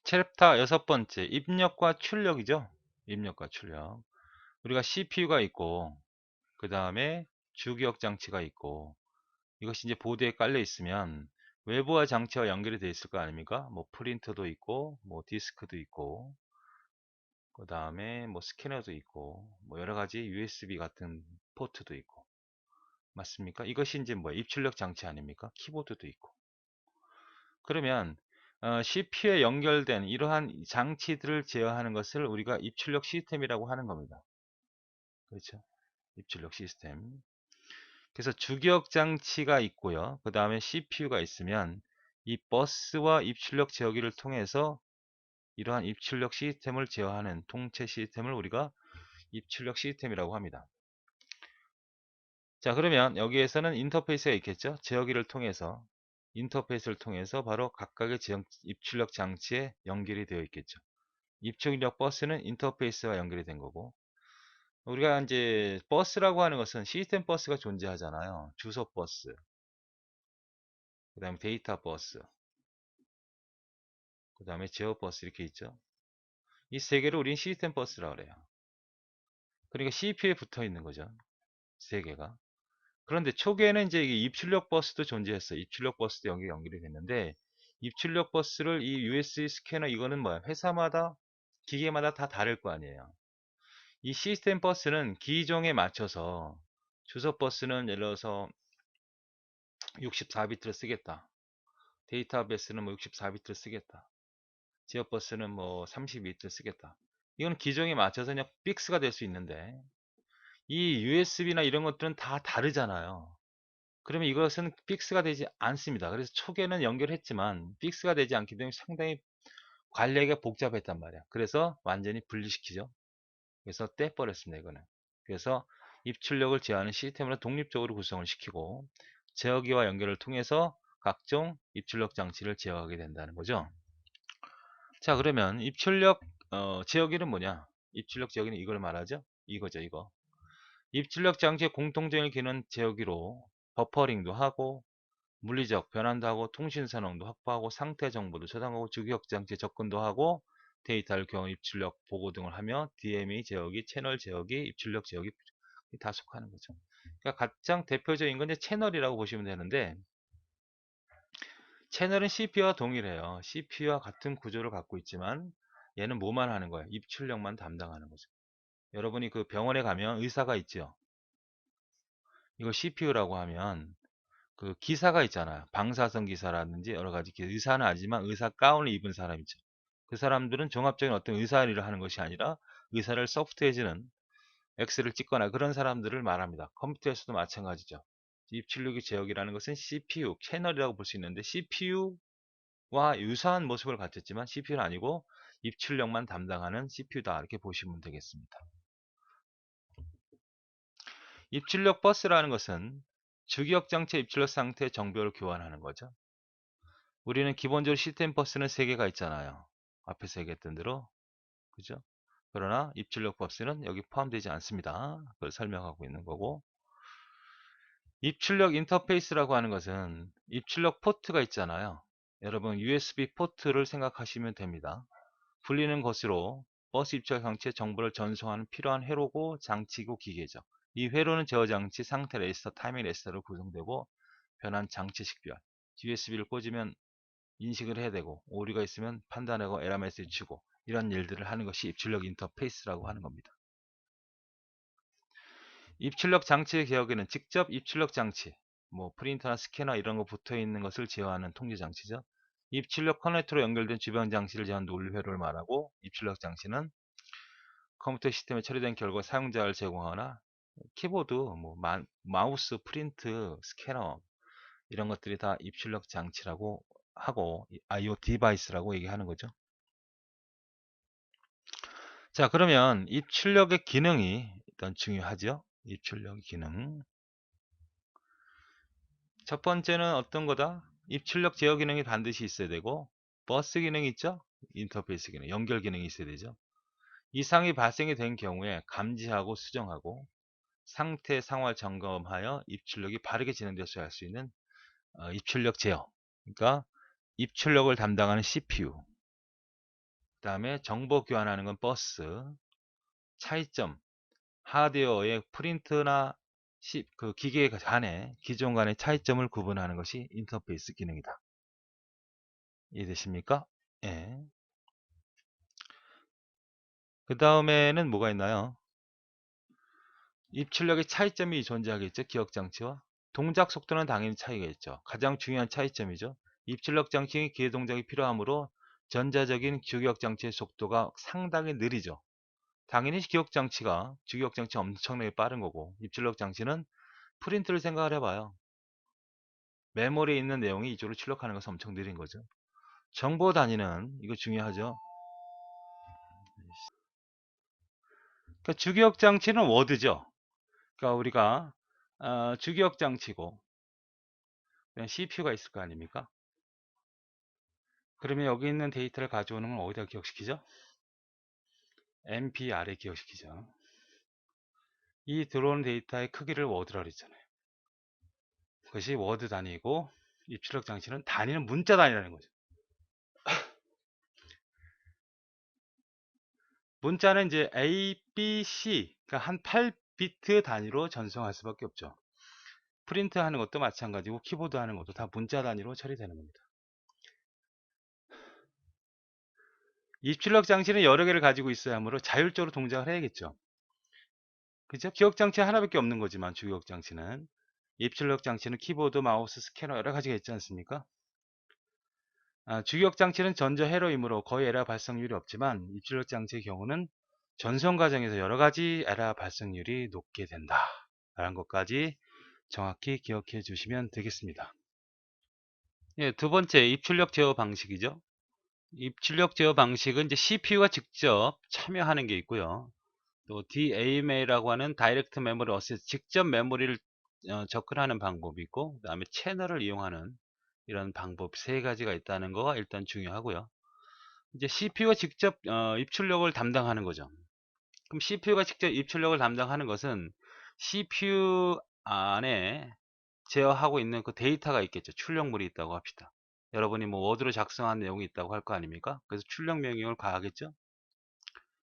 챕터 여섯 번째, 입력과 출력이죠. 입력과 출력. 우리가 CPU가 있고, 그 다음에 주기억 장치가 있고, 이것이 이제 보드에 깔려 있으면 외부와 장치와 연결이 되어 있을 거 아닙니까? 뭐 프린터도 있고, 뭐 디스크도 있고, 그 다음에 뭐 스캐너도 있고, 뭐 여러 가지 USB 같은 포트도 있고, 맞습니까? 이것이 이제 뭐 입출력 장치 아닙니까? 키보드도 있고. 그러면 CPU에 연결된 이러한 장치들을 제어하는 것을 우리가 입출력 시스템이라고 하는 겁니다. 그렇죠? 입출력 시스템. 그래서 주기억 장치가 있고요. 그 다음에 CPU가 있으면 이 버스와 입출력 제어기를 통해서 이러한 입출력 시스템을 제어하는 통체 시스템을 우리가 입출력 시스템이라고 합니다. 자, 그러면 여기에서는 인터페이스가 있겠죠? 제어기를 통해서 인터페이스를 통해서 바로 각각의 입출력 장치에 연결이 되어 있겠죠. 입출력 버스는 인터페이스와 연결이 된 거고, 우리가 이제 버스라고 하는 것은 시스템 버스가 존재하잖아요. 주소 버스, 그 다음에 데이터 버스, 그 다음에 제어 버스 이렇게 있죠. 이 세 개를 우리는 시스템 버스라고 그래요. 그러니까 CPU에 붙어 있는 거죠. 세 개가. 그런데 초기에는 이제 이게 입출력 버스도 존재했어요. 입출력 버스도 여기 연결이 됐는데, 입출력 버스를 이 USB 스캐너 이거는 뭐야? 회사마다 기계마다 다 다를 거 아니에요. 이 시스템 버스는 기종에 맞춰서 주소 버스는 예를 들어서 64비트를 쓰겠다. 데이터베이스는 뭐 64비트를 쓰겠다. 지역 버스는 뭐 32비트를 쓰겠다. 이건 기종에 맞춰서 그냥 픽스가 될 수 있는데 이 USB나 이런 것들은 다 다르잖아요. 그러면 이것은 픽스가 되지 않습니다. 그래서 초기에는 연결했지만 픽스가 되지 않기 때문에 상당히 관리하기가 복잡했단 말이야. 그래서 완전히 분리시키죠. 그래서 떼버렸습니다. 이거는. 그래서 입출력을 제어하는 시스템으로 독립적으로 구성을 시키고 제어기와 연결을 통해서 각종 입출력 장치를 제어하게 된다는 거죠. 자, 그러면 입출력 제어기는 뭐냐? 입출력 제어기는 이걸 말하죠. 이거죠, 이거. 입출력 장치의 공통적인 기능 제어기로 버퍼링도 하고 물리적 변환도 하고 통신 선홍도 확보하고 상태 정보도 저장하고 주기억 장치 접근도 하고 데이터를 교환 입출력 보고 등을 하며 DMA 제어기, 채널 제어기, 입출력 제어기 다 속하는 거죠. 그러니까 가장 대표적인 건 이제 채널이라고 보시면 되는데 채널은 CPU와 동일해요. CPU와 같은 구조를 갖고 있지만 얘는 뭐만 하는 거예요? 입출력만 담당하는 거죠. 여러분이 그 병원에 가면 의사가 있죠. 이걸 CPU라고 하면 그 기사가 있잖아요. 방사선 기사라든지 여러 가지 의사는 아니지만 의사 가운을 입은 사람 있죠. 그 사람들은 종합적인 어떤 의사 일을 하는 것이 아니라 의사를 소프트해주는 엑스를 찍거나 그런 사람들을 말합니다. 컴퓨터에서도 마찬가지죠. 입출력의 제어기라는 것은 CPU, 채널이라고 볼 수 있는데 CPU와 유사한 모습을 갖췄지만 CPU는 아니고 입출력만 담당하는 CPU다 이렇게 보시면 되겠습니다. 입출력 버스라는 것은 주기억 장치 입출력 상태 정보를 교환하는 거죠. 우리는 기본적으로 시스템 버스는 3개가 있잖아요. 앞에서 얘기했던 대로. 그죠? 그러나 입출력 버스는 여기 포함되지 않습니다. 그걸 설명하고 있는 거고. 입출력 인터페이스라고 하는 것은 입출력 포트가 있잖아요. 여러분 USB 포트를 생각하시면 됩니다. 불리는 것으로 버스 입출력 장치의 정보를 전송하는 필요한 회로고 장치고 기계죠. 이 회로는 제어 장치, 상태 레지스터, 타이밍 레지스터로 구성되고 변환 장치 식별. USB를 꽂으면 인식을 해야 되고 오류가 있으면 판단하고 에러 메시지 주고 이런 일들을 하는 것이 입출력 인터페이스라고 하는 겁니다. 입출력 장치의 개혁에는 직접 입출력 장치, 뭐 프린터나 스캐너 이런 거 붙어 있는 것을 제어하는 통제 장치죠. 입출력 커넥터로 연결된 주변 장치를 제어하는 논리회로를 말하고 입출력 장치는 컴퓨터 시스템에 처리된 결과 사용자를 제공하거나 키보드, 뭐 마우스, 프린트, 스캐너 이런 것들이 다 입출력 장치라고 하고 IO 디바이스라고 얘기하는 거죠. 자, 그러면 입출력의 기능이 일단 중요하죠. 입출력 기능. 첫 번째는 어떤 거다? 입출력 제어 기능이 반드시 있어야 되고, 버스 기능이 있죠? 인터페이스 기능, 연결 기능이 있어야 되죠. 이상이 발생이 된 경우에 감지하고 수정하고, 상태 상황을 점검하여 입출력이 바르게 진행되어야 할 수 있는 입출력 제어. 그러니까 입출력을 담당하는 CPU. 그 다음에 정보 교환하는 건 버스. 차이점, 하드웨어의 프린트나 그 기계 간의 기종 간의 차이점을 구분하는 것이 인터페이스 기능이다. 이해되십니까? 예. 그 다음에는 뭐가 있나요? 입출력의 차이점이 존재하겠죠. 기억장치와 동작 속도는 당연히 차이가 있죠. 가장 중요한 차이점이죠. 입출력 장치의 기회 동작이 필요하므로 전자적인 주기억장치의 속도가 상당히 느리죠. 당연히 기억장치가 주기억장치 엄청나게 빠른 거고, 입출력 장치는 프린트를 생각을 해봐요. 메모리에 있는 내용이 이쪽으로 출력하는 것은 엄청 느린 거죠. 정보 단위는 이거 중요하죠. 그러니까 주기억 장치는 워드죠. 그러니까 우리가 주기억 장치고 CPU가 있을 거 아닙니까? 그러면 여기 있는 데이터를 가져오는 건 어디다 기억시키죠? MBR에 기억시키죠. 이 들어오는 데이터의 크기를 워드라고 그랬잖아요. 그것이 워드 단위이고, 입출력 장치는 단위는 문자 단위라는 거죠. 문자는 이제 A, B, C, 그러니까 한 8비트 단위로 전송할 수밖에 없죠. 프린트 하는 것도 마찬가지고 키보드 하는 것도 다 문자 단위로 처리되는 겁니다. 입출력 장치는 여러 개를 가지고 있어야 하므로 자율적으로 동작을 해야겠죠. 그죠? 기억 장치 하나밖에 없는 거지만 주기억 장치는, 입출력 장치는 키보드, 마우스, 스캐너 여러 가지가 있지 않습니까? 주기억 장치는 전자 회로이므로 거의 에러 발생률이 없지만, 입출력 장치의 경우는 전송 과정에서 여러 가지 에러 발생률이 높게 된다 라는 것까지 정확히 기억해 주시면 되겠습니다. 예, 두 번째 입출력 제어 방식이죠. 입출력 제어 방식은 이제 CPU가 직접 참여하는 게 있고요. 또 DAMA라고 하는 다이렉트 메모리 어세스, 직접 메모리를 접근하는 방법이 있고, 그 다음에 채널을 이용하는 이런 방법 세 가지가 있다는 거가 일단 중요하고요. 이제 CPU가 직접 입출력을 담당하는 거죠. 그럼 CPU가 직접 입출력을 담당하는 것은 CPU 안에 제어하고 있는 그 데이터가 있겠죠. 출력물이 있다고 합시다. 여러분이 뭐 워드로 작성한 내용이 있다고 할 거 아닙니까? 그래서 출력 명령을 가하겠죠.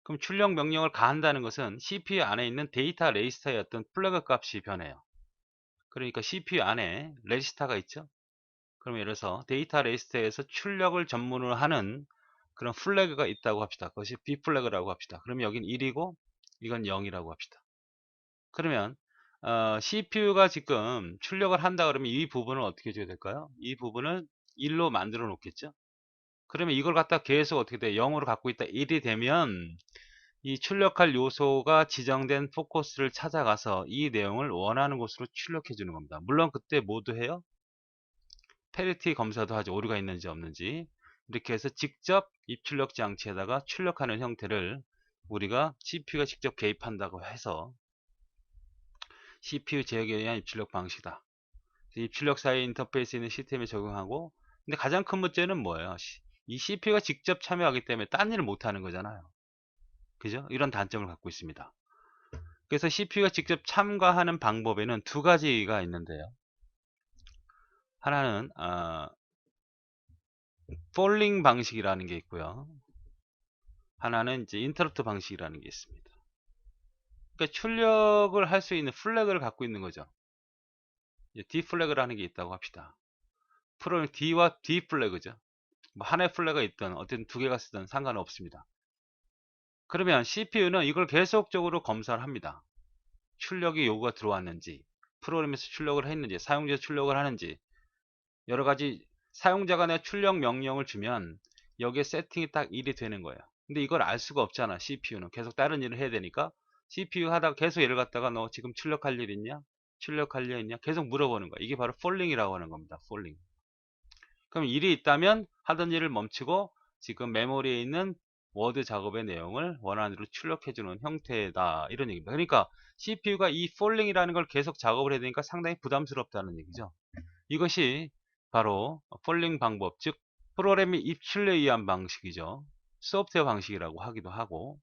그럼 출력 명령을 가한다는 것은 CPU 안에 있는 데이터 레지스터의 어떤 플래그 값이 변해요. 그러니까 CPU 안에 레지스터가 있죠. 그럼 예를 들어서 데이터 레지스터에서 출력을 전문으로 하는 그런 플래그가 있다고 합시다. 그것이 B 플래그라고 합시다. 그러면 여긴 1이고 이건 0이라고 합시다. 그러면 CPU가 지금 출력을 한다 그러면 이 부분을 어떻게 해줘야 될까요? 이 부분을 1로 만들어 놓겠죠. 그러면 이걸 갖다 계속 어떻게 돼? 0으로 갖고 있다 1이 되면 이 출력할 요소가 지정된 포커스를 찾아가서 이 내용을 원하는 곳으로 출력해 주는 겁니다. 물론 그때 모두 해요. 페리티 검사도 하죠. 오류가 있는지 없는지. 이렇게 해서 직접 입출력 장치에다가 출력하는 형태를 우리가 CPU가 직접 개입한다고 해서 CPU 제어에 의한 입출력 방식이다. 입출력 사이 인터페이스 있는 시스템에 적용하고, 근데 가장 큰 문제는 뭐예요? 이 CPU가 직접 참여하기 때문에 딴 일을 못하는 거잖아요. 그죠? 이런 단점을 갖고 있습니다. 그래서 CPU가 직접 참가하는 방법에는 두 가지가 있는데요. 하나는 폴링 방식이라는 게 있고요. 하나는 이제 인터럽트 방식이라는 게 있습니다. 그러니까 출력을 할 수 있는 플래그를 갖고 있는 거죠. D 플래그라는 게 있다고 합시다. 프로그램 D와 D 플래그죠. 뭐 하나의 플래그가 있든 어쨌든 두 개가 쓰든 상관은 없습니다. 그러면 CPU는 이걸 계속적으로 검사를 합니다. 출력이 요구가 들어왔는지, 프로그램에서 출력을 했는지, 사용자에서 출력을 하는지, 여러 가지 사용자가 내 출력 명령을 주면 여기에 세팅이 딱 1이 되는 거예요. 근데 이걸 알 수가 없잖아. CPU는 계속 다른 일을 해야 되니까 CPU 하다가 계속 얘를 갖다가 너 지금 출력할 일 있냐? 출력할 일 있냐? 계속 물어보는 거야. 이게 바로 폴링이라고 하는 겁니다. 폴링. 그럼 일이 있다면 하던 일을 멈추고 지금 메모리에 있는 워드 작업의 내용을 원하는 대로 출력해주는 형태다. 이런 얘기입니다. 그러니까 CPU가 이 폴링이라는 걸 계속 작업을 해야 되니까 상당히 부담스럽다는 얘기죠. 이것이 바로 폴링 방법, 즉 프로그램의 입출에 의한 방식이죠. 소프트웨어 방식이라고 하기도 하고,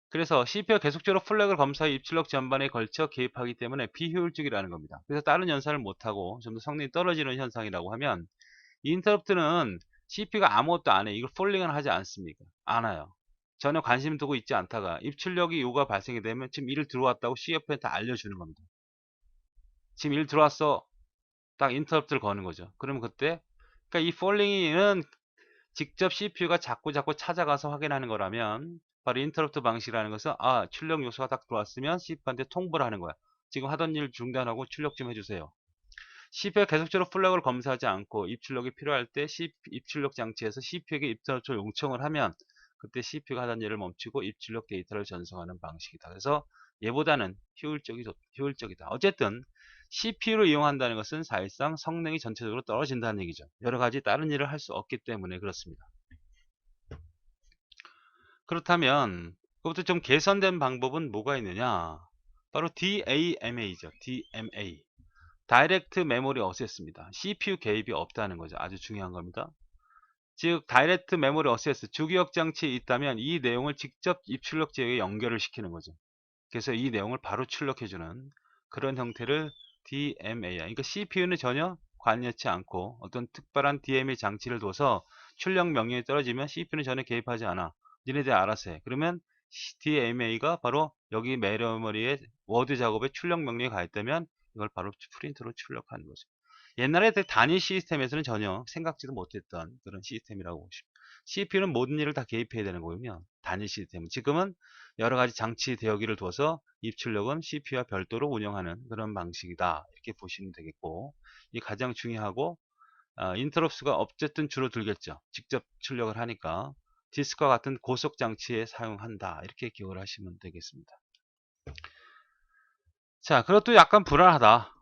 그래서 CPU가 계속적으로 플래그를 검사해 입출력 전반에 걸쳐 개입하기 때문에 비효율적이라는 겁니다. 그래서 다른 연산을 못하고 좀 더 성능이 떨어지는 현상이라고 하면, 이 인터럽트는 CPU가 아무것도 안 해. 이걸 폴링은 하지 않습니까? 않아요. 전혀 관심 두고 있지 않다가 입출력이 요구가 발생이 되면 지금 일 들어왔다고 CF한테 알려주는 겁니다. 지금 일 들어왔어. 딱 인터럽트를 거는 거죠. 그러면 그때 그러니까 이 폴링은 직접 CPU가 자꾸 찾아가서 확인하는 거라면 바로 인터럽트 방식이라는 것은 출력 요소가 딱 들어왔으면 CPU한테 통보를 하는 거야. 지금 하던 일 중단하고 출력 좀 해주세요. CPU가 계속적으로 플러그를 검사하지 않고 입출력이 필요할 때 입출력 장치에서 CPU에게 입출력 요청을 하면 그때 CPU가 하던 일을 멈추고 입출력 데이터를 전송하는 방식이다. 그래서 얘보다는 효율적이다. 어쨌든 CPU를 이용한다는 것은 사실상 성능이 전체적으로 떨어진다는 얘기죠. 여러 가지 다른 일을 할 수 없기 때문에 그렇습니다. 그렇다면 그것도 좀 개선된 방법은 뭐가 있느냐? 바로 DAMA죠. DMA. 다이렉트 메모리 어세스입니다. CPU 개입이 없다는 거죠. 아주 중요한 겁니다. 즉 다이렉트 메모리 어세스 주기억 장치에 있다면 이 내용을 직접 입출력 지역에 연결을 시키는 거죠. 그래서 이 내용을 바로 출력해주는 그런 형태를 DMA야. 그러니까 CPU는 전혀 관여치 않고 어떤 특별한 DMA 장치를 둬서 출력 명령이 떨어지면 CPU는 전혀 개입하지 않아. 니네들 알아서 해. 그러면 DMA가 바로 여기 메모리에 워드 작업에 출력 명령이 가 있다면 이걸 바로 프린트로 출력하는 거죠. 옛날에 단위 시스템에서는 전혀 생각지도 못했던 그런 시스템이라고 보십시오. CPU는 모든 일을 다 개입해야 되는 거군요. 단위 시스템은. 지금은 여러 가지 장치 대여기를 둬서 입출력은 CPU와 별도로 운영하는 그런 방식이다. 이렇게 보시면 되겠고, 이 가장 중요하고, 인터럽스가 어쨌든 줄어들겠죠. 직접 출력을 하니까. 디스크와 같은 고속 장치에 사용한다. 이렇게 기억을 하시면 되겠습니다. 자, 그것도 약간 불안하다.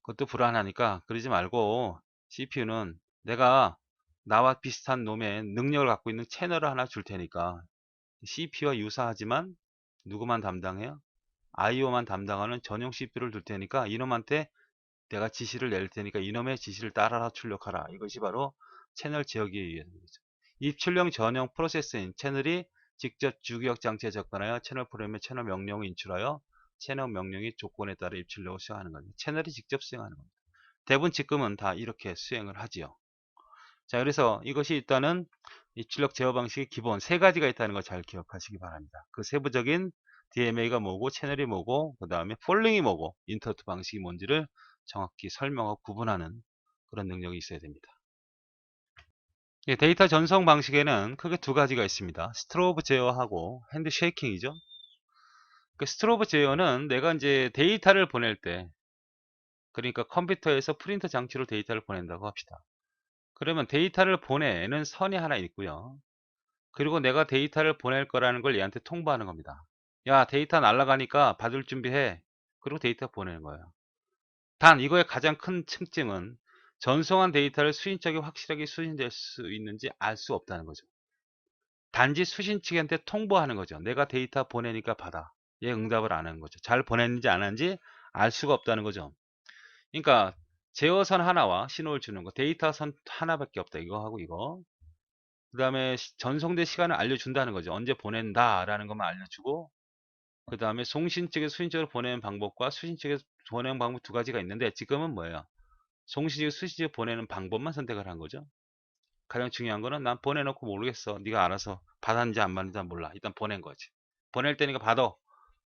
그것도 불안하니까 그러지 말고 CPU는 내가 나와 비슷한 놈의 능력을 갖고 있는 채널을 하나 줄 테니까 CPU와 유사하지만 누구만 담당해요? IO만 담당하는 전용 CPU를 줄 테니까 이놈한테 내가 지시를 낼 테니까 이놈의 지시를 따라라 출력하라. 이것이 바로 채널 지역에 의한 거죠. 입출력 전용 프로세서인 채널이 직접 주기억 장치에 접근하여 채널 프로그램의 채널 명령을 인출하여 채널 명령의 조건에 따라 입출력을 수행하는 겁니다. 채널이 직접 수행하는 겁니다. 대부분 지금은 다 이렇게 수행을 하지요. 자, 그래서 이것이 일단은 입출력 제어 방식의 기본 세 가지가 있다는 걸 잘 기억하시기 바랍니다. 그 세부적인 DMA가 뭐고 채널이 뭐고 그 다음에 폴링이 뭐고 인터루트 방식이 뭔지를 정확히 설명하고 구분하는 그런 능력이 있어야 됩니다. 예, 데이터 전송 방식에는 크게 두 가지가 있습니다. 스트로브 제어하고 핸드 쉐이킹이죠. 그 스트로브 제어는 내가 이제 데이터를 보낼 때 그러니까 컴퓨터에서 프린터 장치로 데이터를 보낸다고 합시다. 그러면 데이터를 보내는 선이 하나 있고요. 그리고 내가 데이터를 보낼 거라는 걸 얘한테 통보하는 겁니다. 야, 데이터 날아가니까 받을 준비해. 그리고 데이터 보내는 거예요. 단 이거의 가장 큰 특징은 전송한 데이터를 수신 측이 확실하게 수신될 수 있는지 알 수 없다는 거죠. 단지 수신 측한테 통보하는 거죠. 내가 데이터 보내니까 받아. 얘 응답을 안 하는 거죠. 잘 보냈는지 안 하는지 알 수가 없다는 거죠. 그러니까 제어선 하나와 신호를 주는 거. 데이터선 하나밖에 없다. 이거 하고 이거. 그 다음에 전송된 시간을 알려준다는 거죠. 언제 보낸다 라는 것만 알려주고 그 다음에 송신 측에 수신 측으로 보내는 방법과 수신 측에 보내는 방법 두 가지가 있는데 지금은 뭐예요? 송신 측에 수신 측에 보내는 방법만 선택을 한 거죠. 가장 중요한 거는 난 보내놓고 모르겠어. 네가 알아서 받았는지 안 받았는지 몰라. 일단 보낸 거지. 보낼 때니까 받아.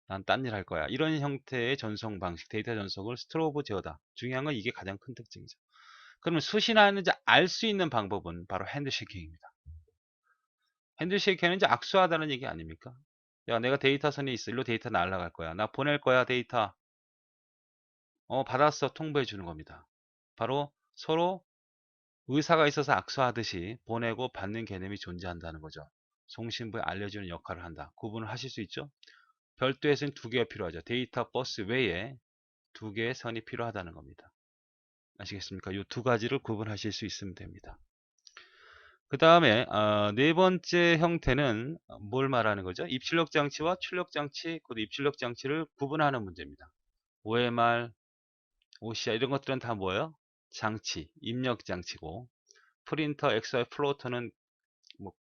난 딴 일 할 거야. 이런 형태의 전송 방식, 데이터 전송을 스트로브 제어다. 중요한 건 이게 가장 큰 특징이죠. 그러면 수신하는지 알 수 있는 방법은 바로 핸드쉐이킹입니다. 핸드쉐이킹은 이제 악수하다는 얘기 아닙니까? 야, 내가 데이터선이 있어. 일로 데이터 날아갈 거야. 나 보낼 거야, 데이터. 받았어. 통보해 주는 겁니다. 바로 서로 의사가 있어서 악수하듯이 보내고 받는 개념이 존재한다는 거죠. 송신부에 알려주는 역할을 한다. 구분을 하실 수 있죠? 별도에서는 두 개가 필요하죠. 데이터 버스 외에 두 개의 선이 필요하다는 겁니다. 아시겠습니까? 이 두 가지를 구분하실 수 있으면 됩니다. 그 다음에 네 번째 형태는 뭘 말하는 거죠? 입출력 장치와 출력 장치, 그 입출력 장치를 구분하는 문제입니다. OMR, OCR 이런 것들은 다 뭐예요? 장치, 입력 장치고 프린터, XY 플로터는 뭐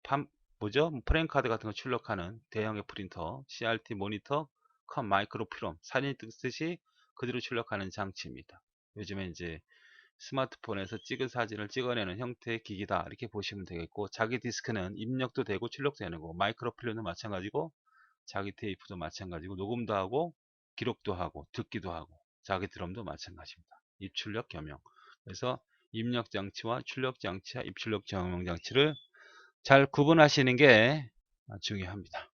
뭐죠? 프레임카드 같은 거 출력하는 대형의 프린터, CRT 모니터, 컴 마이크로 필름, 사진 뜨듯이 그대로 출력하는 장치입니다. 요즘에 이제 스마트폰에서 찍은 사진을 찍어내는 형태의 기기다 이렇게 보시면 되겠고, 자기 디스크는 입력도 되고 출력도 되는 거고, 마이크로필름도 마찬가지고 자기 테이프도 마찬가지고, 녹음도 하고 기록도 하고 듣기도 하고 자기 드럼도 마찬가지입니다. 입출력 겸용. 그래서 입력 장치와 출력 장치와 입출력 겸용 장치를 잘 구분하시는 게 중요합니다.